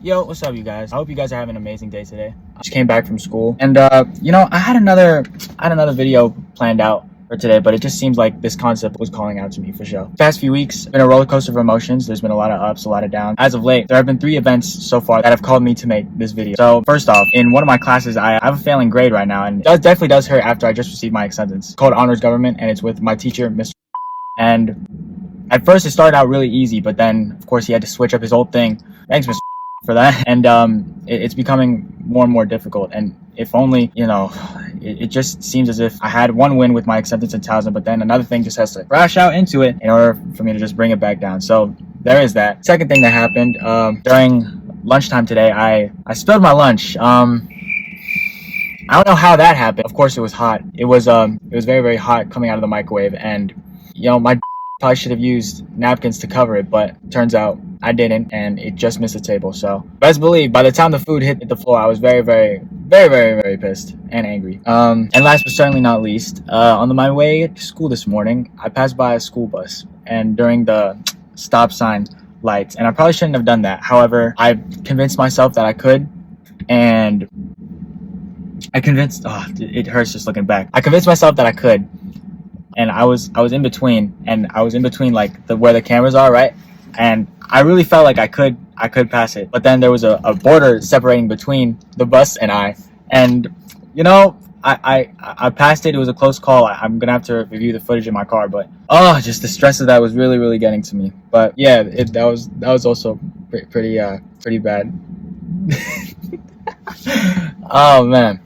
Yo, what's up, you guys? I hope you guys are having an amazing day today. I just came back from school, and you know, I had another video planned out for today, but it just seems like this concept was calling out to me for sure. The past few weeks, been a roller coaster of emotions. There's been a lot of ups, a lot of downs. As of late, there have been 3 events so far that have called me to make this video. So first off, in one of my classes, I have a failing grade right now, and it definitely does hurt after I just received my acceptance. It's called Honors Government, and it's with my teacher, Mr. And at first, it started out really easy, but then, of course, he had to switch up his whole thing. Thanks, Mr. for that. And it's becoming more and more difficult. And if only, you know, it just seems as if I had one win with my acceptance in Towson, but then another thing just has to crash out into it in order for me to just bring it back down. So there is that. Second thing that happened during lunchtime today, I spilled my lunch. I don't know how that happened. Of course, it was hot. It was very, very hot coming out of the microwave, and you know, my probably should have used napkins to cover it, but turns out I didn't, and it just missed the table. So best believe by the time the food hit the floor, I was very, very, very, very, very pissed and angry. And last but certainly not least, on my way to school this morning, I passed by a school bus, and during the stop sign lights, and I probably shouldn't have done that. However, I convinced myself that I could, and it hurts just looking back. I convinced myself that I could, and I was in between, like where the cameras are, right? And I really felt like I could pass it, but then there was a border separating between the bus and I, and you know, I passed it. It was a close call. I'm gonna have to review the footage in my car, but just the stress of that was really, really getting to me. But yeah, that was also pretty bad. Oh man.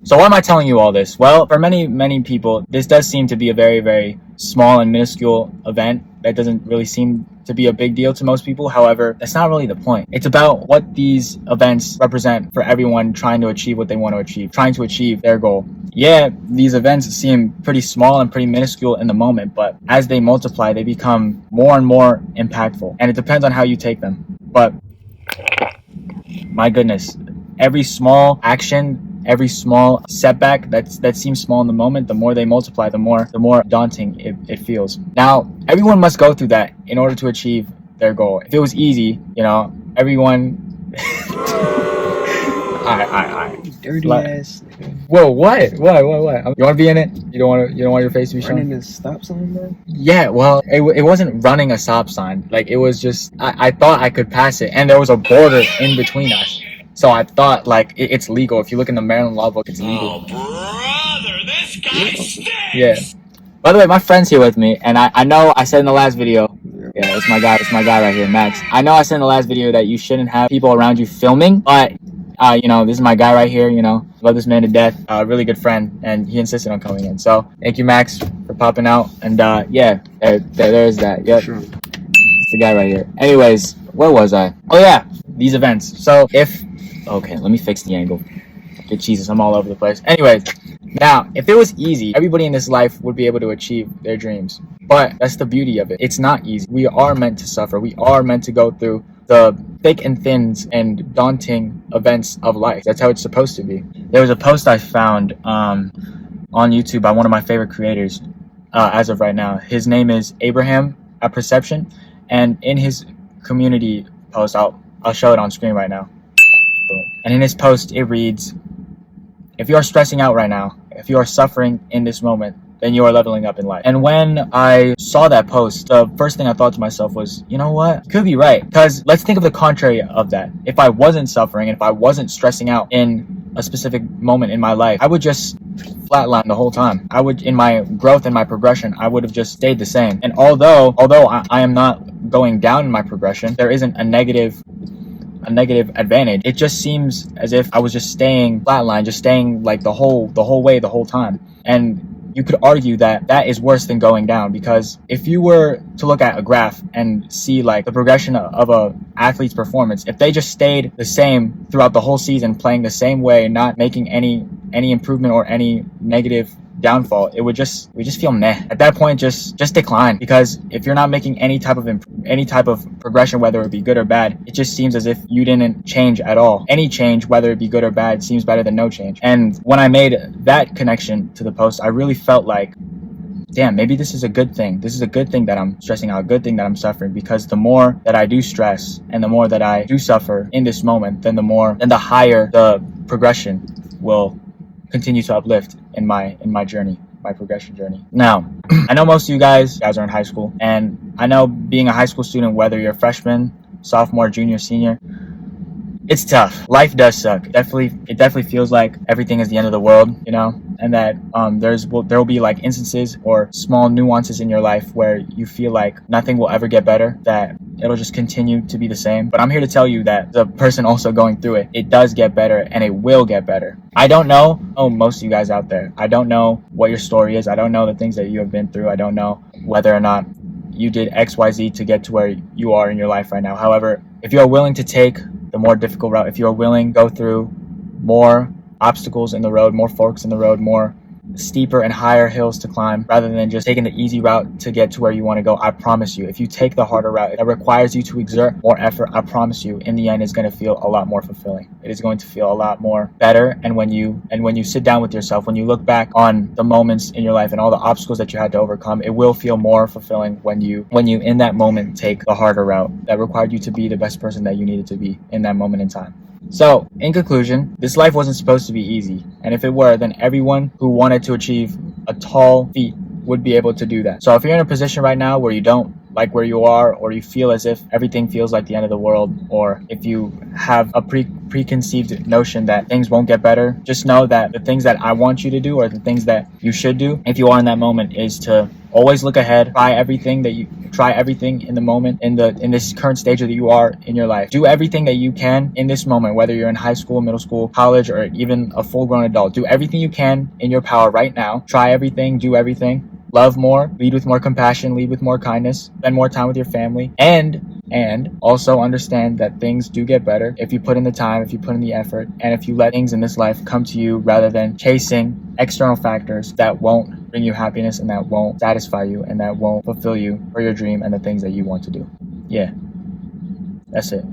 So why am I telling you all this? Well, for many people, this does seem to be a very, very small and minuscule event that doesn't really seem to be a big deal to most people. However, that's not really the point. It's about what these events represent for everyone trying to achieve what they want to achieve, trying to achieve their goal. Yeah, these events seem pretty small and pretty minuscule in the moment, but as they multiply, they become more and more impactful, and it depends on how you take them. But my goodness, every small action, every small setback that seems small in the moment, the more they multiply, the more daunting it feels. Now, everyone must go through that in order to achieve their goal. If it was easy, you know, everyone. Alright. Dirty ass. Whoa, what? You want to be in it? You don't want your face to be shown? Running a stop sign, bro? Yeah, well, it wasn't running a stop sign. Like, it was just I thought I could pass it, and there was a border in between us. So I thought, like, it's legal. If you look in the Maryland law book, it's legal. Oh, brother, this guy stinks! Yeah. By the way, my friend's here with me, and I know I said in the last video, yeah, it's my guy right here, Max. I know I said in the last video that you shouldn't have people around you filming, but, you know, this is my guy right here, you know, love this man to death, really good friend, and he insisted on coming in. So, thank you, Max, for popping out, and, yeah, there's that, yep. Sure. It's the guy right here. Anyways, where was I? Oh, yeah, these events. So, okay, let me fix the angle. Okay, Jesus, I'm all over the place. Anyways, now, if it was easy, everybody in this life would be able to achieve their dreams. But that's the beauty of it. It's not easy. We are meant to suffer. We are meant to go through the thick and thins and daunting events of life. That's how it's supposed to be. There was a post I found on YouTube by one of my favorite creators as of right now. His name is Abraham at Perception. And in his community post, I'll show it on screen right now. And in his post, it reads, if you are stressing out right now, if you are suffering in this moment, then you are leveling up in life. And when I saw that post, the first thing I thought to myself was, you know what? Could be right. Because let's think of the contrary of that. If I wasn't suffering, and if I wasn't stressing out in a specific moment in my life, I would just flatline the whole time. I would, in my growth and my progression, I would have just stayed the same. And although I am not going down in my progression, there isn't a negative advantage. It just seems as if I was just staying flatline, just staying like the whole way, the whole time. And you could argue that is worse than going down, because if you were to look at a graph and see like the progression of a athlete's performance, if they just stayed the same throughout the whole season, playing the same way, not making any improvement or any negative downfall, we just feel meh. At that point, just decline, because if you're not making any type of progression, whether it be good or bad, it just seems as if you didn't change at all. Any change, whether it be good or bad, seems better than no change. And when I made that connection to the post, I really felt like damn, maybe this is a good thing. This is a good thing that I'm stressing out, a good thing that I'm suffering, because the more that I do stress and the more that I do suffer in this moment, then the higher the progression will continue to uplift in my journey, my progression journey. Now, I know most of you guys are in high school, and I know being a high school student, whether you're a freshman, sophomore, junior, senior, it's tough. Life does suck. It definitely feels like everything is the end of the world, you know, and that there will be like instances or small nuances in your life where you feel like nothing will ever get better, that it'll just continue to be the same. But I'm here to tell you that the person also going through it does get better, and it will get better. I don't know, most of you guys out there, I don't know what your story is. I don't know the things that you have been through. I don't know whether or not you did XYZ to get to where you are in your life right now. However, if you are willing to take the more difficult route, if you are willing to go through more obstacles in the road, more forks in the road, more steeper and higher hills to climb, rather than just taking the easy route to get to where you want to go, I promise you, if you take the harder route that requires you to exert more effort, I promise you, in the end, it's going to feel a lot more fulfilling. It is going to feel a lot more better. And when you sit down with yourself, when you look back on the moments in your life and all the obstacles that you had to overcome, it will feel more fulfilling when you in that moment take the harder route that required you to be the best person that you needed to be in that moment in time. So, in conclusion, this life wasn't supposed to be easy. And if it were, then everyone who wanted to achieve a tall feat would be able to do that. So if you're in a position right now where you don't like where you are, or you feel as if everything feels like the end of the world, or if you have a preconceived notion that things won't get better, just know that the things that I want you to do, or the things that you should do if you are in that moment, is to always look ahead, try everything in the moment, in this current stage that you are in your life. Do everything that you can in this moment, whether you're in high school, middle school, college, or even a full-grown adult. Do everything you can in your power right now. Try everything, do everything. Love more, lead with more compassion, lead with more kindness, spend more time with your family, and also understand that things do get better if you put in the time, if you put in the effort, and if you let things in this life come to you rather than chasing external factors that won't bring you happiness, and that won't satisfy you, and that won't fulfill you for your dream and the things that you want to do. Yeah, that's it.